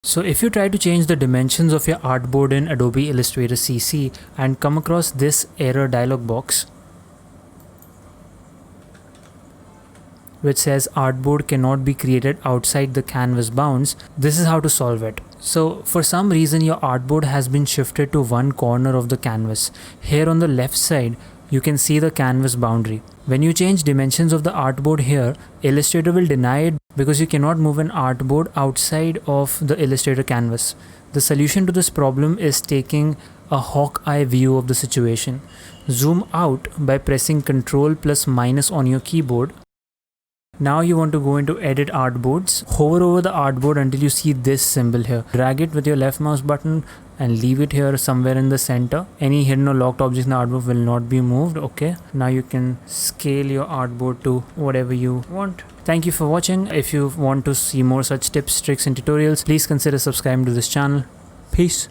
So if you try to change the dimensions of your artboard in Adobe Illustrator CC and come across this error dialog box which says artboard cannot be created outside the canvas bounds, this is how to solve it. So for some reason your artboard has been shifted to one corner of the canvas. Here on the left side you can see the canvas boundary. When you change dimensions of the artboard here, Illustrator will deny it because you cannot move an artboard outside of the Illustrator canvas. The solution to this problem is taking a hawk eye view of the situation. Zoom out by pressing Ctrl+- on your keyboard. Now you want to go into edit artboards. Hover over the artboard until you see this symbol here. Drag it with your left mouse button and leave it here somewhere in the center. Any hidden or locked objects in the artboard will not be moved. Okay. Now you can scale your artboard to whatever you want. Thank you for watching. If you want to see more such tips, tricks and tutorials, please consider subscribing to this channel. Peace.